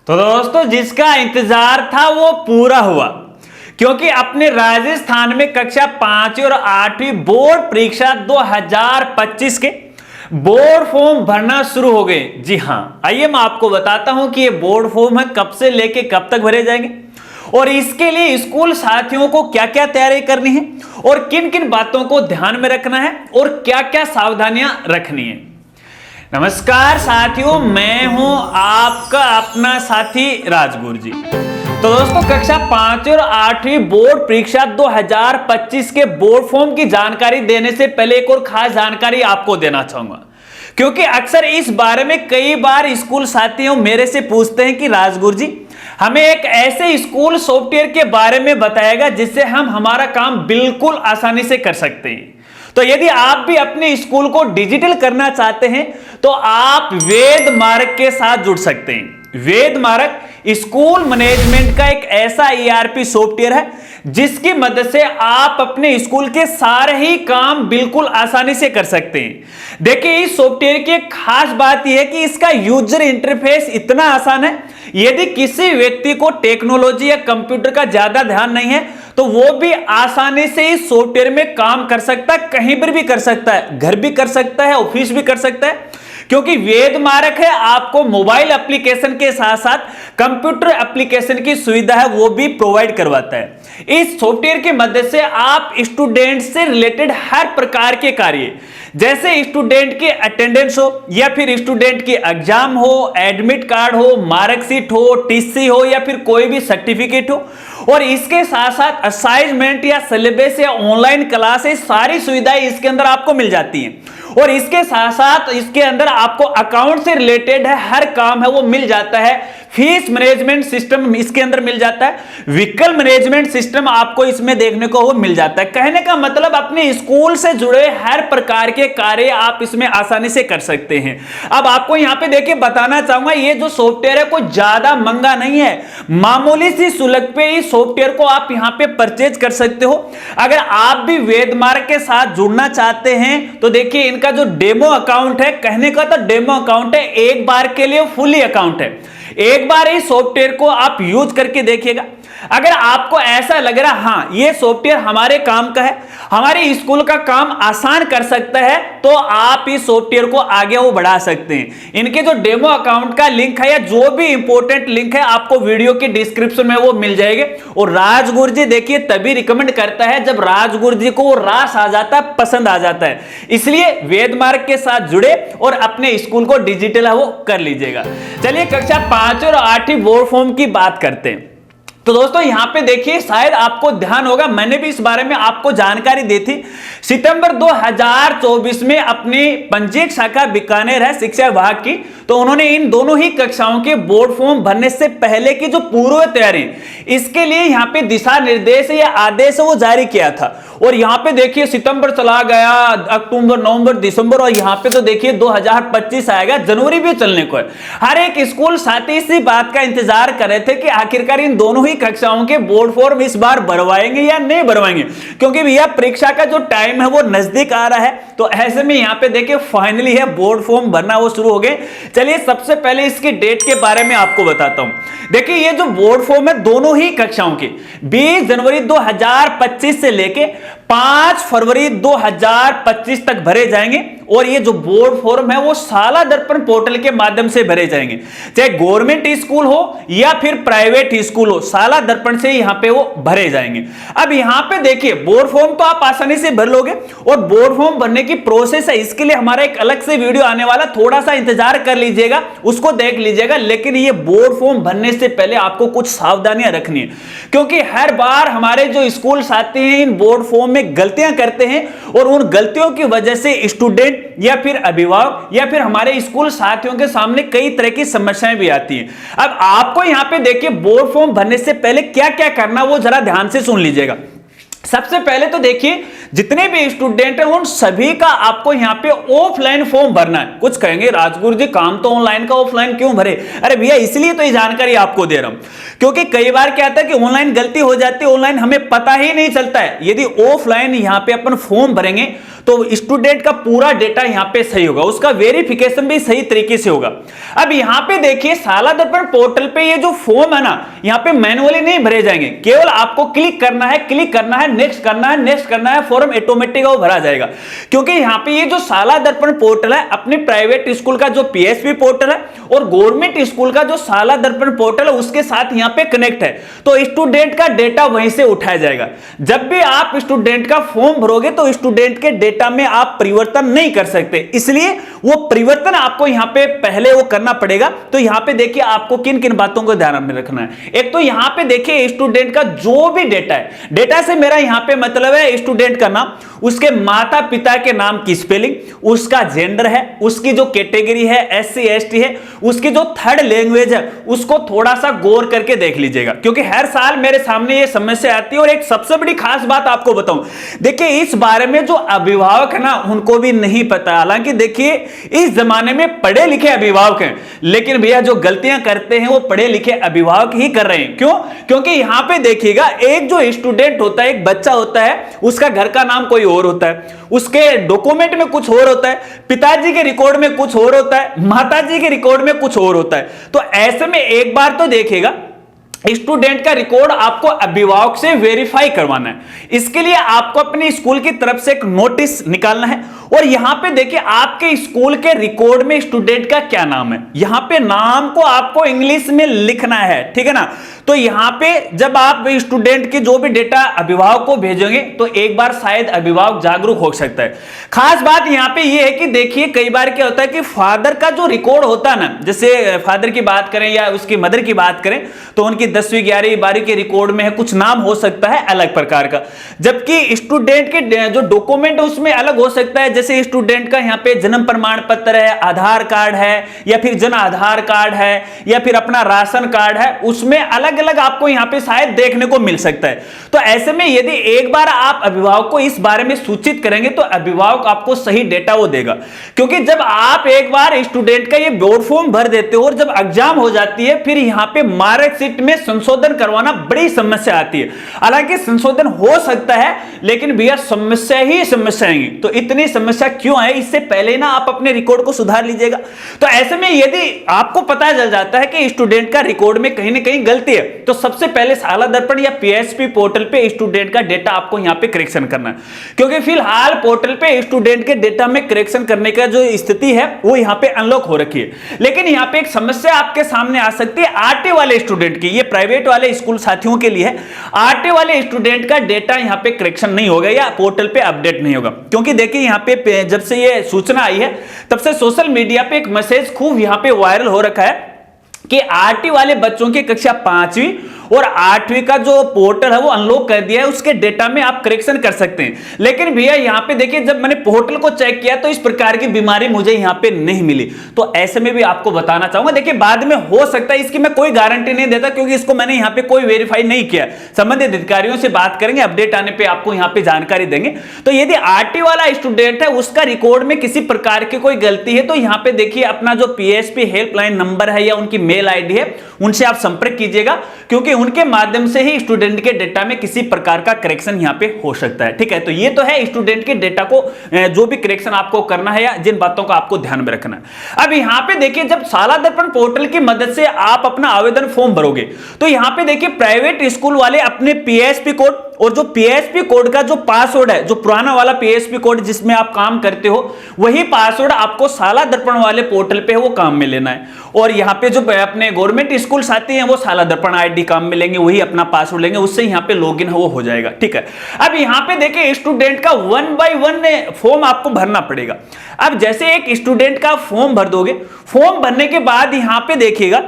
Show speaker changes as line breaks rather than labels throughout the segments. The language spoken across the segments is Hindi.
तो दोस्तों जिसका इंतजार था वो पूरा हुआ, क्योंकि अपने राजस्थान में कक्षा 5 और 8वीं बोर्ड परीक्षा 2025 के बोर्ड फॉर्म भरना शुरू हो गए। जी हां, आइए मैं आपको बताता हूं कि ये बोर्ड फॉर्म है कब से लेके कब तक भरे जाएंगे और इसके लिए स्कूल साथियों को क्या क्या तैयारी करनी है और किन किन बातों को ध्यान में रखना है और क्या क्या सावधानियां रखनी है। नमस्कार साथियों, मैं हूं आपका अपना साथी राजगुरु जी। तो दोस्तों कक्षा 5 और 8वीं बोर्ड परीक्षा 2025 के बोर्ड फॉर्म की जानकारी देने से पहले एक और खास जानकारी आपको देना चाहूंगा, क्योंकि अक्सर इस बारे में कई बार स्कूल साथियों मेरे से पूछते हैं कि राजगुरु जी हमें एक ऐसे स्कूल सॉफ्टवेयर के बारे में बताएगा जिससे हम हमारा काम बिल्कुल आसानी से कर सकते हैं। तो यदि आप भी अपने स्कूल को डिजिटल करना चाहते हैं तो आप वेद मार्ग के साथ जुड़ सकते हैं। वेद मार्ग स्कूल मैनेजमेंट का एक ऐसा ERP सॉफ्टवेयर है जिसकी मदद से आप अपने स्कूल के सारे ही काम बिल्कुल आसानी से कर सकते हैं। देखिए इस सॉफ्टवेयर की एक खास बात यह है कि इसका यूजर इंटरफेस इतना आसान है, यदि किसी व्यक्ति को टेक्नोलॉजी या कंप्यूटर का ज्यादा ध्यान नहीं है तो वो भी आसानी से इस सॉफ्टवेयर में काम कर सकता है, कहीं पर भी कर सकता है, घर भी कर सकता है, ऑफिस भी कर सकता है, क्योंकि वेद मार्ग है आपको मोबाइल एप्लीकेशन के साथ साथ कंप्यूटर एप्लीकेशन की सुविधा है वो भी प्रोवाइड करवाता है। इस सॉफ्टवेयर की मदद से आप स्टूडेंट से रिलेटेड हर प्रकार के कार्य, जैसे स्टूडेंट की अटेंडेंस हो या फिर स्टूडेंट की एग्जाम हो, एडमिट कार्ड हो, मार्कशीट हो, टीसी हो या फिर कोई भी सर्टिफिकेट हो, और इसके साथ साथ असाइनमेंट या सिलेबस या ऑनलाइन क्लासेस, सारी सुविधाएं इसके अंदर आपको मिल जाती हैं। और इसके साथ साथ इसके अंदर आपको अकाउंट से रिलेटेड है हर काम है वो मिल जाता है। फीस मैनेजमेंट सिस्टम इसके अंदर मिल जाता है, व्हीकल मैनेजमेंट सिस्टम आपको इसमें देखने को वो मिल जाता है। कहने का मतलब अपने स्कूल से जुड़े हर प्रकार के कार्य आप इसमें आसानी से कर सकते हैं। अब आपको यहां पे देखिए बताना चाहूंगा, ये जो सॉफ्टवेयर है कोई ज्यादा महंगा नहीं है, मामूली सी शुल्क पे इस सॉफ्टवेयर को आप यहां पे परचेज कर सकते हो। अगर आप भी वेदमार्ग के साथ जुड़ना चाहते हैं तो देखिए इनका जो डेमो अकाउंट है, कहने का तो डेमो अकाउंट है, एक बार के लिए फुली अकाउंट है। एक बार इस सॉफ्टवेयर को आप यूज करके देखिएगा, अगर आपको ऐसा लग रहा हां ये सॉफ्टवेयर हमारे काम का है, हमारे स्कूल का काम आसान कर सकता है, तो आप इस सॉफ्टवेयर को आगे वो बढ़ा सकते हैं। इनके जो डेमो अकाउंट का लिंक है या जो भी इंपॉर्टेंट लिंक है आपको वीडियो के डिस्क्रिप्शन में वो मिल जाएंगे। और राजगुरु जी देखिए तभी रिकमेंड करता है जब राजगुरु जी को वो रास आ जाता है, पसंद आ जाता है। इसलिए वेदमार्ग के साथ जुड़े और अपने स्कूल को डिजिटल है वो कर लीजिएगा। चलिए कक्षा 5 और 8वीं बोर्ड फॉर्म की बात करते हैं। तो दोस्तों यहां पे देखिए शायद आपको ध्यान होगा, मैंने भी इस बारे में आपको जानकारी दी थी। सितंबर 2024 में अपनी पंजीयक शाखा बीकानेर है शिक्षा विभाग की, तो उन्होंने इन दोनों ही कक्षाओं के बोर्ड फॉर्म भरने से पहले की जो पूर्व तैयारी, इसके लिए यहां पे दिशा निर्देश या आदेश वो जारी किया था। और यहां पे देखिए सितंबर चला गया, अक्टूबर, नवंबर, दिसंबर, और यहां पे तो देखिए 2025 आएगा, जनवरी भी चलने को है। हर एक स्कूल साथी इसी बात का इंतजार कर रहे थे कि आखिरकार इन दोनों ही कक्षाओं के बोर्ड फॉर्म इस बार भरवाएंगे या नहीं भरवाएंगे, क्योंकि भैया परीक्षा का जो टाइम है वो नजदीक आ रहा है। तो ऐसे में यहां पे देखिए फाइनली है बोर्ड फॉर्म भरना वो शुरू हो गए। चलिए सबसे पहले इसकी डेट के बारे में आपको बताता हूं। देखिए ये जो बोर्ड फॉर्म है दोनों ही कक्षाओं के 20 जनवरी 2025 से लेके 5 फरवरी 2025 तक भरे जाएंगे। और ये जो बोर्ड फॉर्म है वो शाला दर्पण पोर्टल के माध्यम से भरे जाएंगे, चाहे गवर्नमेंट स्कूल हो या फिर प्राइवेट स्कूल हो, शाला दर्पण से यहां पे वो भरे जाएंगे। अब यहां पे देखिए बोर्ड फॉर्म तो आप आसानी से भर लोगे, और बोर्ड फॉर्म भरने की प्रोसेस है इसके लिए हमारा एक अलग से वीडियो आने वाला, थोड़ा सा इंतजार कर लीजिएगा, उसको देख लीजिएगा। लेकिन ये बोर्ड फॉर्म भरने से पहले आपको कुछ सावधानियां रखनी है, क्योंकि हर बार हमारे जो स्कूल साथी हैं इन बोर्ड फॉर्म में गलतियां करते हैं, और उन गलतियों की वजह से स्टूडेंट या फिर अभिभावक या फिर हमारे स्कूल साथियों के सामने कई तरह की समस्याएं भी आती हैं। अब आपको यहां पे देखिए बोर्ड फॉर्म भरने से पहले क्या क्या करना वो जरा ध्यान से सुन लीजिएगा। सबसे पहले तो देखिए जितने भी स्टूडेंट हैं उन सभी का आपको यहां पे ऑफलाइन फॉर्म भरना है। कुछ कहेंगे राजगुरु जी काम तो ऑनलाइन का, ऑफलाइन क्यों भरे? अरे भैया इसलिए तो ये जानकारी आपको दे रहा हूं, क्योंकि कई बार क्या आता है कि ऑनलाइन गलती हो जाती है, ऑनलाइन हमें पता ही नहीं चलता है। यदि ऑफलाइन यहां पे अपन फॉर्म भरेंगे तो स्टूडेंट का पूरा डेटा यहां पे सही होगा, उसका वेरिफिकेशन भी सही तरीके से होगा। अब यहां पे देखिए शाला दर्पण पोर्टल पे ये जो फॉर्म है ना, यहां पे मैनुअली नहीं भरे जाएंगे, केवल आपको क्लिक करना है, नेक्स्ट करना है, नेक्स्ट करना है, फॉर्म ऑटोमेटिक वो भरा जाएगा। क्योंकि यहां पे ये जो शाला दर्पण पोर्टल है अपने प्राइवेट स्कूल का जो पीएसपी पोर्टल है और गवर्नमेंट स्कूल का जो शाला दर्पण पोर्टल है उसके साथ यहां पे कनेक्ट है, तो स्टूडेंट का डेटा वहीं से उठाया जाएगा। जब भी आप स्टूडेंट का फॉर्म भरोगे तो स्टूडेंट के डेटा में आप परिवर्तन नहीं कर सकते, इसलिए वो परिवर्तन आपको यहां पे पहले वो करना पड़ेगा। तो यहां पे देखिए आपको किन किन बातों को ध्यान में रखना है। एक तो यहां पे देखिए स्टूडेंट का जो भी डेटा है, डेटा से मेरा यहां पे मतलब है स्टूडेंट का नाम, उसके माता पिता के नाम की स्पेलिंग, उसका जेंडर है, उसकी जो कैटेगरी है एससी एसटी है, उसकी जो थर्ड लैंग्वेज है उसको थोड़ा सा गौर करके देख लीजिएगा, क्योंकि हर साल मेरे सामने ये समस्या आती है। और एक सबसे बड़ी खास बात आपको बताऊं, देखिए इस बारे में जो अभिभावक है ना उनको भी नहीं पता। हालांकि देखिए इस जमाने में पढ़े लिखे अभिभावक हैं, लेकिन भैया जो गलतियां करते हैं वो पढ़े लिखे अभिभावक ही कर रहे हैं। क्यों? क्योंकि यहां पे देखिएगा एक जो स्टूडेंट होता है, एक बच्चा होता है, उसका घर का नाम कोई और होता है, उसके डॉक्यूमेंट में कुछ और होता है, पिताजी के रिकॉर्ड में कुछ और होता है, माताजी के रिकॉर्ड में कुछ और होता है। तो ऐसे में एक बार तो देखिएगा स्टूडेंट का रिकॉर्ड आपको अभिभावक से वेरीफाई करवाना है। इसके लिए आपको अपने स्कूल की तरफ से एक नोटिस निकालना है और यहां पे देखिए आपके स्कूल के रिकॉर्ड में स्टूडेंट का क्या नाम है, यहां पे नाम को आपको इंग्लिश में लिखना है, ठीक है ना। तो यहां पे जब आप स्टूडेंट के जो भी डेटा अभिभावक को भेजेंगे तो एक बार शायद अभिभावक जागरूक हो सकता है। खास बात यहां पे ये है कि देखिए कई बार क्या होता है कि फादर का जो रिकॉर्ड होता है ना, जैसे फादर की बात करें या उसकी मदर की बात करें तो उनकी 10वीं 11वीं 12वीं के रिकॉर्ड में है, कुछ नाम हो सकता है अलग प्रकार का, जबकि स्टूडेंट के जो डॉक्यूमेंट उसमें अलग हो सकता है। जैसे स्टूडेंट का यहाँ पे जन्म प्रमाण पत्र है, आधार कार्ड है, या फिर जन आधार कार्ड है, या फिर अपना राशन कार्ड है, उसमें अलग अलग आपको यहाँ पे शायद देखने को मिल सकता है। तो ऐसे में यदि एक बार आप अभिभावक को इस बारे में सूचित करेंगे तो अभिभावक आपको सही डेटा वो देगा। क्योंकि जब आप एक बार स्टूडेंट का ये बोर्ड फॉर्म भर देते हो और जब एग्जाम हो जाती है फिर यहाँ पे मार्कशीट में संशोधन करवाना बड़ी समस्या आती है। हालांकि संशोधन हो सकता है लेकिन भैया समस्या ही समस्या आएंगी। तो इतनी समस्या क्यों है, इससे पहले ना आप अपने रिकॉर्ड को सुधार लीजिएगा। तो ऐसे में यदि आपको पता चल जाता है कि स्टूडेंट का रिकॉर्ड में कहीं ना कहीं गलती है तो सबसे पहले शाला दर्पण या पीएसपी पोर्टल पे स्टूडेंट का डेटा आपको यहां पे करेक्शन करना है। क्योंकि फिलहाल पोर्टल पे स्टूडेंट के डेटा में करेक्शन करने का जो स्थिति है वो यहां पे अनलॉक हो रखी है। लेकिन यहां पे एक समस्या आपके सामने आ सकती है आरटी वाले स्टूडेंट की, ये प्राइवेट वाले स्कूल साथियों के लिए है। आरटी वाले स्टूडेंट का डेटा यहां पे करेक्शन नहीं होगा या पोर्टल पे अपडेट नहीं होगा। क्योंकि देखिए यहां पे जब से ये सूचना आई है तब से सोशल मीडिया पे एक मैसेज खूब यहां पे वायरल हो रखा है कि आरटी वाले बच्चों की कक्षा 5वीं और 8वीं का जो पोर्टल है वो अनलॉक कर दिया है, उसके डेटा में आप करेक्शन कर सकते हैं। लेकिन भैया यहाँ पे देखिए जब मैंने पोर्टल को चेक किया तो इस प्रकार की बीमारी मुझे यहाँ पे नहीं मिली। तो ऐसे में भी आपको बताना चाहूंगा, देखिए बाद में हो सकता है, इसकी मैं कोई गारंटी नहीं देता क्योंकि इसको मैंने यहाँ पे कोई वेरीफाई नहीं किया। संबंधित अधिकारियों से बात करेंगे, अपडेट आने पर आपको यहाँ पे जानकारी देंगे। तो यदि आरटी वाला स्टूडेंट है उसका रिकॉर्ड में किसी प्रकार की कोई गलती है तो यहाँ पे देखिए अपना जो पीएसपी हेल्पलाइन नंबर है या उनकी मेल आईडी है उनसे आप संपर्क कीजिएगा, क्योंकि उनके माध्यम से ही स्टूडेंट के डेटा में किसी प्रकार का करेक्शन यहां पे हो सकता है। ठीक है, तो ये तो है स्टूडेंट के डेटा को जो भी करेक्शन आपको करना है या जिन बातों का आपको ध्यान में रखना है। अब यहां पे देखिए जब शाला दर्पण पोर्टल की मदद से आप अपना आवेदन फॉर्म भरोगे तो यहां पे देखिए प्राइवेट स्कूल वाले अपने पीएसपी कोड और जो पीएसपी कोड का जो पासवर्ड है, जो पुराना वाला पीएसपी कोड जिसमें आप काम करते हो, वही पासवर्ड आपको शाला दर्पण वाले पोर्टल पे वो काम में लेना है। और यहाँ पे जो अपने गवर्नमेंट स्कूल साथी हैं वो शाला दर्पण आईडी काम में लेंगे, वही अपना पासवर्ड लेंगे, उससे यहाँ पे लॉगिन वो हो जाएगा। ठीक है, अब यहाँ पे देखिए स्टूडेंट का 1 बाय 1 फॉर्म आपको भरना पड़ेगा। अब जैसे एक स्टूडेंट का फॉर्म भर दोगे, फॉर्म भरने के बाद यहाँ पे देखिएगा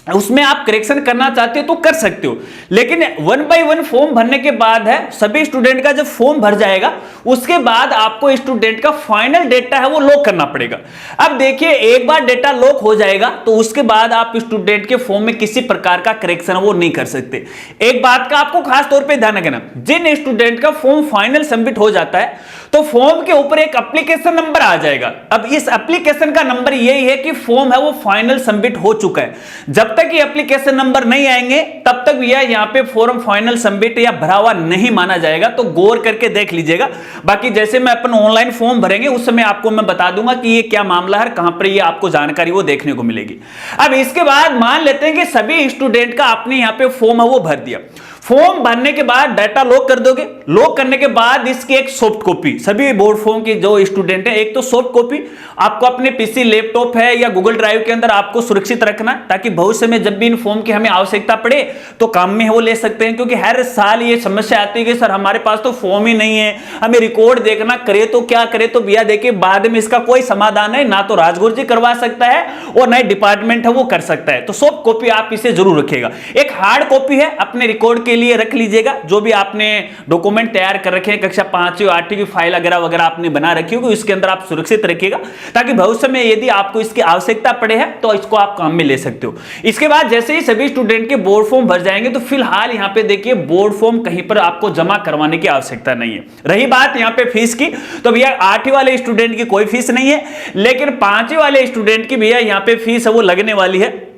उसमें आप करेक्शन करना चाहते हो तो कर सकते हो, लेकिन 1 बाय 1 फॉर्म भरने के बाद है सभी स्टूडेंट का जब फॉर्म भर जाएगा उसके बाद आपको स्टूडेंट का फाइनल डेटा है वो लॉक करना पड़ेगा। अब देखिए एक बार डेटा लॉक हो जाएगा तो उसके बाद आप स्टूडेंट के फॉर्म में किसी प्रकार का करेक्शन वो नहीं कर सकते। एक बात का आपको खास तौर पे ध्यान रखना, जिन स्टूडेंट का फॉर्म फाइनल सबमिट हो जाता है तो फॉर्म के ऊपर एक एप्लीकेशन नंबर आ जाएगा। अब इस एप्लीकेशन का नंबर यही है कि फॉर्म है वो फाइनल सबमिट हो चुका है। जब तक ये एप्लीकेशन नंबर नहीं आएंगे तब तक भैया यहाँ पे फॉर्म फाइनल सबमिट या भरा हुआ नहीं माना जाएगा, तो गौर करके देख लीजिएगा। बाकी जैसे मैं अपन ऑनलाइन फॉर्म भरेंगे उस समय आपको मैं बता दूंगा कि ये क्या मामला है, कहां पर ये आपको जानकारी वो देखने को मिलेगी। अब इसके बाद मान लेते हैं कि सभी स्टूडेंट का आपने यहाँ पे फॉर्म है वो भर दिया। फॉर्म भरने के बाद डाटा लॉक कर दोगे, लॉक करने के बाद इसकी एक सॉफ्ट कॉपी सभी बोर्ड फॉर्म के जो स्टूडेंट है, एक तो सॉफ्ट कॉपी आपको अपने पीसी लैपटॉप है या गूगल ड्राइव के अंदर आपको सुरक्षित रखना, ताकि भविष्य में जब भी इन फॉर्म की हमें आवश्यकता पड़े तो काम में वो ले सकते हैं। क्योंकि हर साल ये समस्या आती है कि सर हमारे पास तो फॉर्म ही नहीं है, हमें रिकॉर्ड देखना, करे तो क्या करे। तो भैया देखिए बाद में इसका कोई समाधान है, ना तो राजगुरु जी करवा सकता है और ना डिपार्टमेंट है वो कर सकता है। तो सॉफ्ट कॉपी आप इसे जरूर रखिएगा। एक हार्ड कॉपी है अपने रिकॉर्ड के लिए रख लीजिएगा, जो भी आपने डॉक्यूमेंट तैयार कर रखे हैं कक्षा 5 और 8 की फाइल वगैरह वगैरह आपने बना रखी होगी, इसके अंदर आप सुरक्षित रखिएगा, ताकि भविष्य में यदि आपको इसकी आवश्यकता पड़े है तो इसको आप काम में ले सकते हो। इसके बाद जैसे ही सभी स्टूडेंट के बोर्ड फॉर्म भर जाएंगे तो फिलहाल यहां पे देखिए बोर्ड फॉर्म कहीं पर आपको जमा करवाने की आवश्यकता नहीं है। रही बात यहां पे फीस की, तो भैया 8वीं वाले स्टूडेंट की कोई फीस नहीं है, लेकिन 5वीं वाले स्टूडेंट की भैया यहां पे फीस है वो लगने वाली है,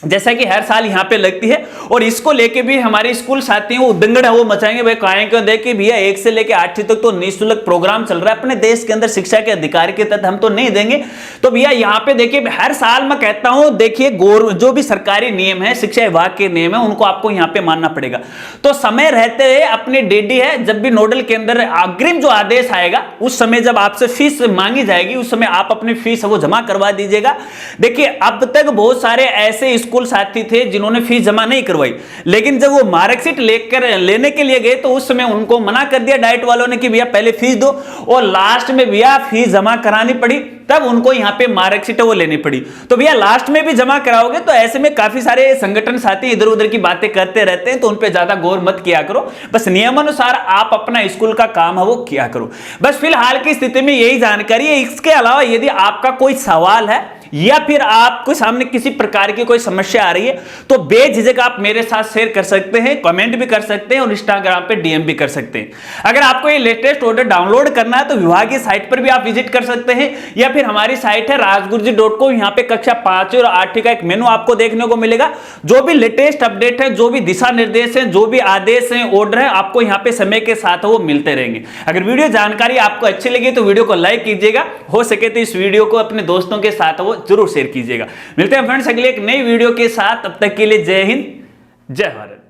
जैसा कि हर साल यहां पे लगती है। और इसको लेके भी हमारे स्कूल साथी वो दंगड़ है वो मचाएंगे। भाई काहे क्यों, देखिए भैया 1 से लेके 8वीं तक तो निःशुल्क प्रोग्राम चल रहा है अपने देश के अंदर, शिक्षा के अधिकार के तहत हम तो नहीं देंगे। तो भैया यहाँ पे देखिए हर साल मैं कहता हूं, देखिए जो भी सरकारी नियम है, शिक्षा विभाग के नियम है, उनको आपको यहाँ पे मानना पड़ेगा। तो समय रहते हुए अपने डेडी है, जब भी नोडल के अंदर अग्रिम जो आदेश आएगा उस समय जब आपसे फीस मांगी जाएगी उस समय आप अपनी फीस वो जमा करवा दीजिएगा। देखिए अब तक बहुत सारे ऐसे स्कूल साथी थे जिन्होंने फीस जमा नहीं करवाई, लेकिन जब वो मार्कशीट लेने के लिए गए तो उस समय उनको मना कर दिया डाइट वालों ने कि भैया पहले फीस दो, और लास्ट में भैया फीस जमा करानी पड़ी, तब उनको यहां पे मार्कशीट वो लेनी पड़ी। तो भैया लास्ट में भी जमा कराओगे तो ऐसे में काफी सारे संगठन साथी इधर उधर की बातें करते रहते हैं, तो उन पे ज्यादा गौर मत किया करो, बस नियमानुसार आप अपना स्कूल का काम है वो किया करो। बस फिलहाल की स्थिति में यही जानकारी है। इसके अलावा यदि आपका कोई सवाल है या फिर आपको सामने किसी प्रकार की कोई समस्या आ रही है तो बेझिझक आप मेरे साथ शेयर कर सकते हैं, कमेंट भी कर सकते हैं और इंस्टाग्राम पे डीएम भी कर सकते हैं। अगर आपको ये लेटेस्ट ऑर्डर डाउनलोड करना है तो विभागीय साइट पर भी आप विजिट कर सकते हैं, या फिर हमारी साइट है rajguruji.com। यहाँ पे कक्षा 5 और 8 का एक मेनू आपको देखने को मिलेगा। जो भी लेटेस्ट अपडेट है, जो भी दिशा निर्देश है, जो भी आदेश है, ऑर्डर है, आपको यहाँ पे समय के साथ वो मिलते रहेंगे। अगर वीडियो जानकारी आपको अच्छी लगी तो वीडियो को लाइक कीजिएगा, हो सके तो इस वीडियो को अपने दोस्तों के साथ वो जरूर शेयर कीजिएगा। मिलते हैं फ्रेंड्स अगले एक नई वीडियो के साथ, तब तक के लिए जय हिंद जय भारत।